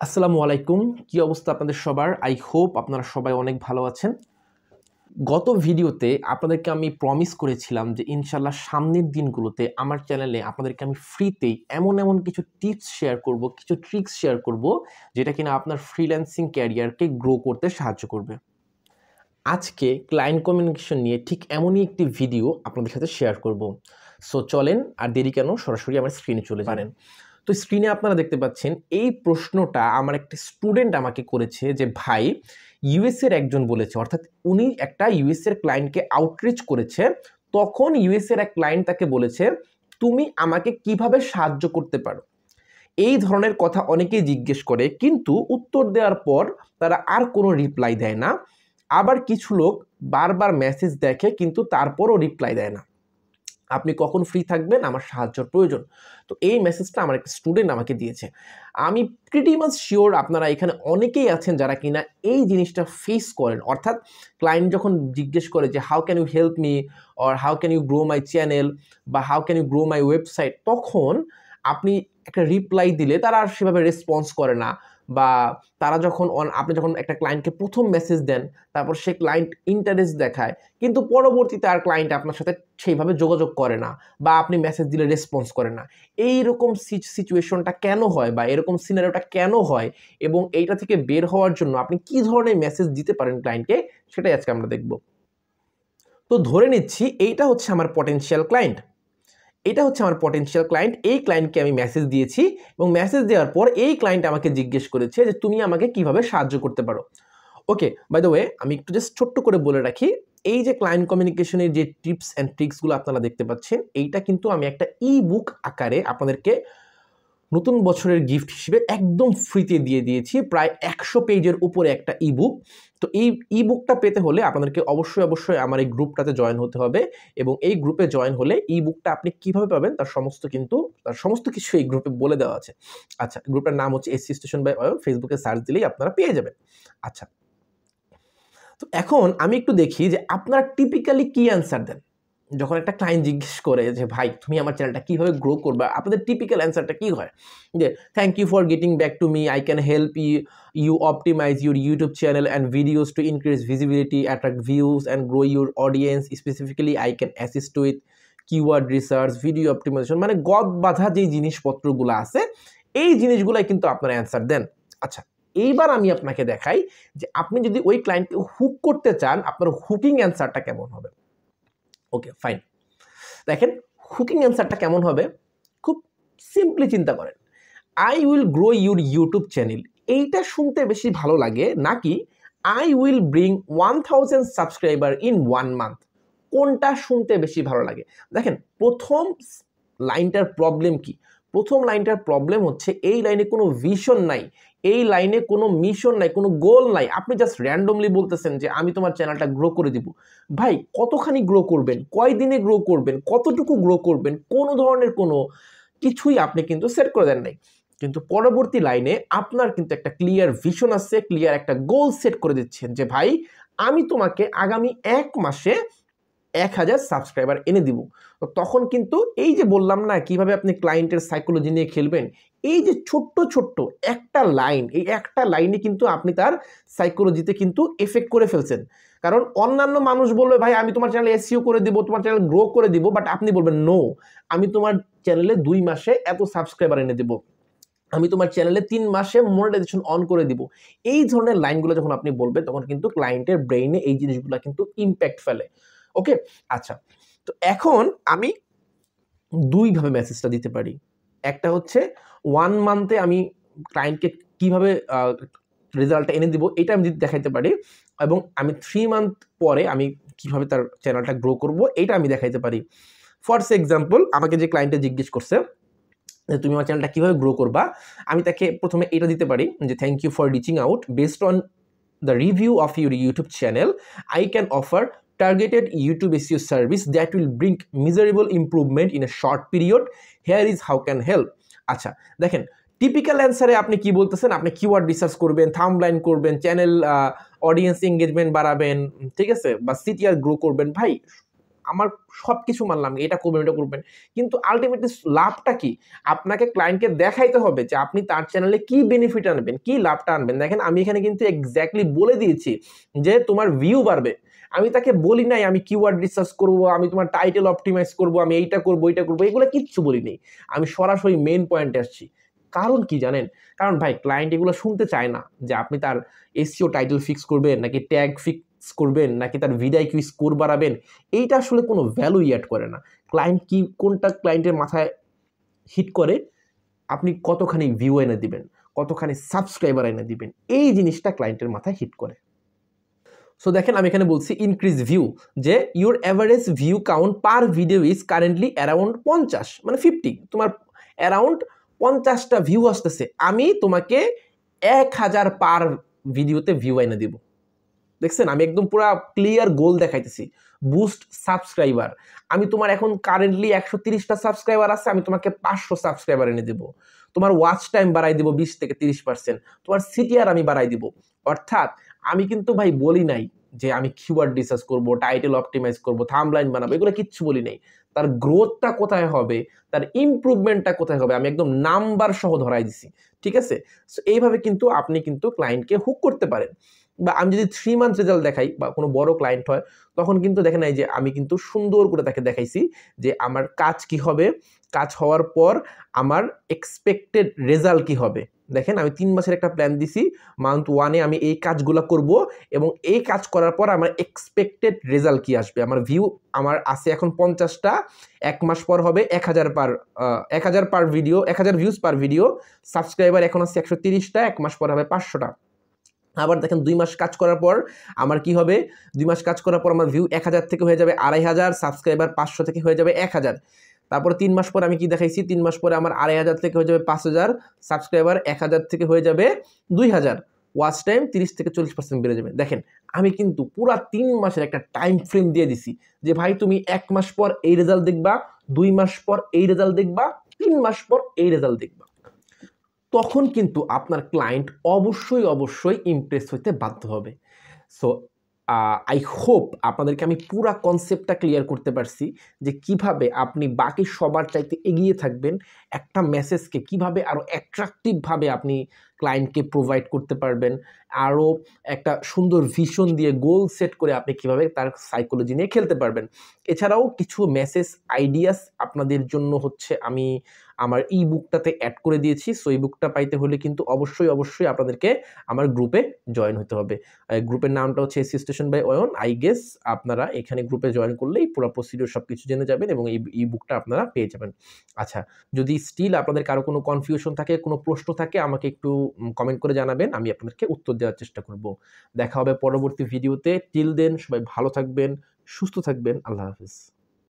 আসসালামু আলাইকুম। কি অবস্থা আপনাদের সবার? আই হোপ আপনারা সবাই অনেক ভালো আছেন। গত ভিডিওতে আপনাদেরকে আমি প্রমিস করেছিলাম যে ইনশাআল্লাহ সামনের দিনগুলোতে আমার চ্যানেলে আপনাদেরকে আমি ফ্রিতেই এমন কিছু টিপস শেয়ার করব, কিছু ট্রিক্স শেয়ার করব, যেটা কিনা আপনার ফ্রিল্যান্সিং ক্যারিয়ারকে গ্রো করতে সাহায্য করবে। আজকে ক্লায়েন্ট কমিউনিকেশন নিয়ে ঠিক এমনই একটি ভিডিও আপনাদের সাথে শেয়ার করব। সো চলেন আর দেরি কেন, সরাসরি আমার স্ক্রিনে চলে যান। তো স্ক্রিনে আপনারা দেখতে পাচ্ছেন এই প্রশ্নটা আমার একটা স্টুডেন্ট আমাকে করেছে যে ভাই ইউএস এর একজন বলেছে, অর্থাৎ উনি একটা ইউএস এর ক্লায়েন্টকে আউটরিচ করেছে, তখন ইউএস এর এক ক্লায়েন্ট তাকে বলেছে তুমি আমাকে কিভাবে সাহায্য করতে পারো। এই ধরনের কথা অনেকেই জিজ্ঞেস করে, কিন্তু উত্তর দেওয়ার পর তারা আর কোনো রিপ্লাই দেয় না। আবার কিছু লোক বারবার মেসেজ দেখে কিন্তু তারপরও রিপ্লাই দেয় না। আপনি কখন ফ্রি থাকবেন, আমার সাহায্যের প্রয়োজন। তো এই মেসেজটা আমার একটা স্টুডেন্ট আমাকে দিয়েছে। আমি প্রিটি মাচ শিওর আপনারা এখানে অনেকেই আছেন যারা কিনা এই জিনিসটা ফেস করেন, অর্থাৎ ক্লায়েন্ট যখন জিজ্ঞেস করে যে how can you help me, or how can you grow my channel, বা how can you grow my website, তখন আপনি একটা রিপ্লাই দিলে তারা আর সেভাবে রেসপন্স করে না, বা তারা যখন আপনি যখন একটা ক্লায়েন্টকে প্রথম মেসেজ দেন, তারপর সে ক্লায়েন্ট ইন্টারেস্ট দেখায়, কিন্তু পরবর্তীতে আর ক্লায়েন্ট আপনার সাথে সেইভাবে যোগাযোগ করে না, বা আপনি মেসেজ দিলে রেসপন্স করে না। এইরকম সিচুয়েশনটা কেন হয়, বা এরকম সিনারিওটা কেন হয়, এবং এইটা থেকে বের হওয়ার জন্য আপনি কি ধরনের মেসেজ দিতে পারেন ক্লায়েন্টকে, সেটাই আজকে আমরা দেখব। তো ধরে নিচ্ছি এইটা হচ্ছে আমার পটেনশিয়াল ক্লায়েন্ট, এই ক্লায়েন্টকে আমি মেসেজ দিয়েছি, এবং মেসেজ দেওয়ার পর এই ক্লায়েন্ট আমাকে জিজ্ঞেস করেছে যে তুমি আমাকে কিভাবে সাহায্য করতে পারো। ওকে, বাই দ্য ওয়ে আমি একটু জাস্ট ছোট্ট করে বলে রাখি, এই যে ক্লায়েন্ট কমিউনিকেশনের যে টিপস অ্যান্ড ট্রিক্সগুলো আপনারা দেখতে পাচ্ছেন, এইটা কিন্তু আমি একটা ই বুক আকারে আপনাদেরকে নতুন বছরের গিফট হিসেবে একদম ফ্রিতে দিয়ে দিয়েছি, প্রায় 100 পেজের উপরে একটা ই বুক। তো এই ই বুকটা পেতে হলে আপনাদেরকে অবশ্যই আমার এই গ্রুপটাতে জয়েন হতে হবে, এবং এই গ্রুপে জয়েন হলে ই বুকটা আপনি কিভাবে পাবেন তার সমস্ত কিছু এই গ্রুপে বলে দেওয়া আছে। আচ্ছা, গ্রুপটার নাম হচ্ছে এসসি স্টেশন বাই অয়ন, ফেসবুকে সার্চ দিলেই আপনারা পেয়ে যাবেন। আচ্ছা, তো এখন আমি একটু দেখি যে আপনারা টিপিক্যালি কি অ্যান্সার দেন যখন একটা ক্লায়েন্ট জিজ্ঞেস করে যে ভাই তুমি আমার চ্যানেলটা কিভাবে গ্রো করবে। আপনাদের টিপিক্যাল অ্যান্সারটা কি হয়? যে thank you for getting back to me, I can help you optimise your YouTube channel and videos to increase visibility, attract views and grow your audience, specifically I can assist with keyword research, video optimisation. মানে গদ বাঁধা যেই জিনিসপত্রগুলো আছে, এই জিনিসগুলাই কিন্তু আপনারা answer দেন। আচ্ছা, এইবার আমি আপনাকে দেখাই যে আপনি যদি ওই ক্লায়েন্টকে হুক করতে চান, আপনার হুকিং অ্যান্সারটা কেমন হবে। ওকে ফাইন, দেখেন হুকিং অ্যান্সারটা কেমন হবে। খুব সিম্পলি চিন্তা করেন, I will grow your YouTube channel, এইটা শুনতে বেশি ভালো লাগে নাকি I will bring 1000 subscriber in 1 month, কোনটা শুনতে বেশি ভালো লাগে? দেখেন প্রথম লাইনটার প্রবলেম কি? প্রথম লাইনটার প্রবলেম হচ্ছে এই লাইনে কোনো ভিশন নাই, এই লাইনে কোনো মিশন নাই, কোনো গোল নাই। আপনি জাস্ট র্যান্ডমলি বলতেছেন যে আমি তোমার চ্যানেলটা গ্রো করে দিব। ভাই কতখানি গ্রো করবেন, কয় দিনে গ্রো করবেন, কতটুকু গ্রো করবেন, কোনো ধরনের কোনো কিছুই আপনি কিন্তু সেট করে দেন নাই। কিন্তু পরবর্তী লাইনে আপনার কিন্তু একটা ক্লিয়ার ভিশন আছে, ক্লিয়ার একটা গোল সেট করে দিচ্ছেন যে ভাই আমি তোমাকে আগামী 1 মাসে 1000 সাবস্ক্রাইবার এনে দিব। তো তখন কিন্তু এই যে বললাম না কিভাবে আপনি ক্লায়েন্টের সাইকোলজি নিয়ে খেলবেন, এই যে ছোট্ট একটা লাইন, এই একটা লাইনে কিন্তু আপনি তার সাইকোলজিতে কিন্তু এফেক্ট করে ফেলছেন। কারণ অন্যান্য মানুষ বলবে ভাই আমি তোমার চ্যানেলে এসইও করে দিব, তোমার চ্যানেল গ্রো করে দিব, বাট আপনি বলবেন নো, আমি তোমার চ্যানেলে 2 মাসে এত সাবস্ক্রাইবার এনে দেব, আমি তোমার চ্যানেলে 3 মাসে মনিটাইজেশন অন করে দিব। এই ধরনের লাইনগুলো যখন আপনি বলবেন, তখন কিন্তু ক্লায়েন্টের ব্রেইনে এই জিনিসগুলো কিন্তু ইম্প্যাক্ট ফেলে। ওকে, আচ্ছা, তো এখন আমি 2 ভাবে মেসেজটা দিতে পারি। একটা হচ্ছে 1 মান্থে আমি ক্লায়েন্টকে কিভাবে রেজাল্টটা এনে দিব, এটা আমি দেখাইতে পারি, এবং আমি 3 মান্থ পরে আমি কিভাবে তার চ্যানেলটা গ্রো করব, এটা আমি দেখাইতে পারি। ফর এক্সাম্পল, আমাকে যে ক্লায়েন্টটা জিজ্ঞেস করছে যে তুমি আমার চ্যানেলটা কিভাবে গ্রো করবা, আমি তাকে প্রথমে এটা দিতে পারি যে thank you for reaching out, based on the review of your YouTube channel, I can offer targeted YouTube SEO service that will bring measurable improvement in a short period. Here is how can help. আচ্ছা, দেখেন typical অ্যান্সারে আপনি কি বলতেছেন, আপনি keyword research করবেন, থাম্বলাইন করবেন, channel audience engagement বাড়াবেন, ঠিক আছে, বা সিটিআর গ্রো করবেন। ভাই আমার সব কিছু মানলাম, এটা করবেন এটা করবেন, কিন্তু আলটিমেটলি লাভটা কি? আপনাকে ক্লায়েন্টকে দেখাইতে হবে যে আপনি তার চ্যানেলে কি বেনিফিট আনবেন, কি লাভটা আনবেন। দেখেন আমি এখানে কিন্তু এক্স্যাক্টলি বলে দিয়েছি যে তোমার ভিউ বাড়বে। আমি তাকে বলি নাই আমি কিওয়ার্ড রিসার্চ করব, আমি তোমার টাইটেল অপটিমাইজ করব, আমি এইটা করব ওইটা করব, এগুলো কিচ্ছু বলি নাই। আমি সরাসরি মেইন পয়েন্টে আসছি। কারণ কি জানেন? কারণ ভাই ক্লায়েন্ট এগুলো শুনতে চায় না যে আপনি তার এসইও টাইটেল ফিক্স করবেন, নাকি ট্যাগ ফিক্স করবেন, নাকি তার ভিডিও স্কোর বাড়াবেন। এইটা আসলে কোনো ভ্যালু অ্যাড করে না। ক্লায়েন্ট কি, কোনটা ক্লায়েন্টের মাথায় হিট করে? আপনি কতখানি ভিউ এনে দিবেন, কতখানি সাবস্ক্রাইবার এনে দিবেন, এই জিনিসটা ক্লায়েন্টের মাথায় হিট করে। সো দেখেন আমি এখানে বলছি ইনক্রিজ ভিউ, যে your average view count per video is currently around 50, মানে 50, তোমার অ্যারাউন্ড 50টা ভিউ আসতেছে, আমি তোমাকে 1000 পার ভিডিওতে ভিউ এনে দিব। দেখছেন আমি একদম পুরো ক্লিয়ার গোল দেখাইতেছি। বুস্ট সাবস্ক্রাইবার, আমি তোমার এখন কারেন্টলি 130টা সাবস্ক্রাইবার আছে, আমি তোমাকে 500 সাবস্ক্রাইবার এনে দেব। তোমার ওয়াচ টাইম বাড়াই দিব 20 থেকে 30%, তোমার সিটিআর আমি বাড়াই দিব। অর্থাৎ আমি কিন্তু ভাই বলি নাই যে আমি কিওয়ার্ড রিসার্চ করব, টাইটেল অপটিমাইজ করব, থাম্বলাইন বানাবো, এগুলো কিচ্ছু বলি নাই। তার গ্রোথটা কোথায় হবে, তার ইমপ্রুভমেন্টটা কোথায় হবে, আমি একদম নাম্বার সহ ধরাই দিছি। ঠিক আছে? সো এইভাবে কিন্তু আপনি কিন্তু ক্লায়েন্টকে হুক করতে পারেন। বা আমি যদি 3 মান্থ রেজাল্ট দেখাই বা কোনো বড় ক্লায়েন্ট হয়, তখন কিন্তু দেখেন এই যে আমি কিন্তু সুন্দর করে তাকে দেখাইছি যে আমার কাজ কি হবে, কাজ হওয়ার পর আমার এক্সপেক্টেড রেজাল্ট কি হবে। দেখেন আমি 3 মাসের একটা প্ল্যান দিছি, মান্থ 1 এ আমি এই কাজগুলো করব এবং এই কাজ করার পর আমার এক্সপেক্টেড রেজাল্ট কি আসবে। আমার ভিউ আমার আছে এখন 50টা, 1 মাস পর হবে 1000 পার ভিডিও, 1000 ভিউজ পার ভিডিও। সাবস্ক্রাইবার এখন আছে 130টা, 1 মাস পর হবে 500টা। আবার দেখেন 2 মাস কাজ করার পর আমার কি হবে, 2 মাস কাজ করার পর আমার ভিউ 1000 থেকে হয়ে যাবে 2500, সাবস্ক্রাইবার 500 থেকে হয়ে যাবে 1000। তারপরে 3 মাস পরে আমি কি দেখাইছি, 3 মাস পরে আমার 2500 থেকে হয়ে যাবে 5000, সাবস্ক্রাইবার 1000 থেকে হয়ে যাবে 2000, ওয়াচ টাইম 30 থেকে 40% বেড়ে যাবে। দেখেন আমি কিন্তু পুরা 3 মাসের একটা টাইম ফ্রেম দিয়ে দিছি যে ভাই তুমি 1 মাস পর এই রেজাল্ট দেখবা, 2 মাস পর এই রেজাল্ট দেখবা, 3 মাস পর এই রেজাল্ট দেখবা। তখন কিন্তু আপনার ক্লায়েন্ট অবশ্যই ইমপ্রেস হইতে বাধ্য হবে। সো আই হোপ আপনাদেরকে আমি পুরা কনসেপ্টটা ক্লিয়ার করতে পারছি যে কিভাবে আপনি বাকি সবার চাইতে এগিয়ে থাকবেন, একটা মেসেজকে কিভাবে আরও অ্যাট্রাকটিভভাবে আপনি ক্লায়েন্টকে প্রোভাইড করতে পারবেন, আরও একটা সুন্দর ভিশন দিয়ে গোল সেট করে আপনি কিভাবে তার সাইকোলজি নিয়ে খেলতে পারবেন। এছাড়াও কিছু মেসেজ আইডিয়াস আপনাদের জন্য হচ্ছে আমি আমার ই বুকটাতে অ্যাড করে দিয়েছি। সো এই বুকটা পাইতে হলে কিন্তু অবশ্যই আপনাদেরকে আমার গ্রুপে জয়েন হতে হবে। গ্রুপের নামটা হচ্ছে অ্যাসিস্টেশন বাই অয়ন। আই গেস আপনারা এখানে গ্রুপে জয়েন করলেই পুরো প্রসিডিউর সবকিছু জেনে যাবেন এবং এই ই বুকটা আপনারা পেয়ে যাবেন। আচ্ছা, যদি স্টিল আপনাদের কারো কোনো কনফিউশন থাকে, কোনো প্রশ্ন থাকে, আমাকে একটু কমেন্ট করে জানাবেন। আমি আপনাদেরকে উত্তর দেওয়ার চেষ্টা করব। দেখা হবে পরবর্তী ভিডিওতে। টিল দেন সবাই ভালো থাকবেন, সুস্থ থাকবেন। আল্লাহ হাফেজ।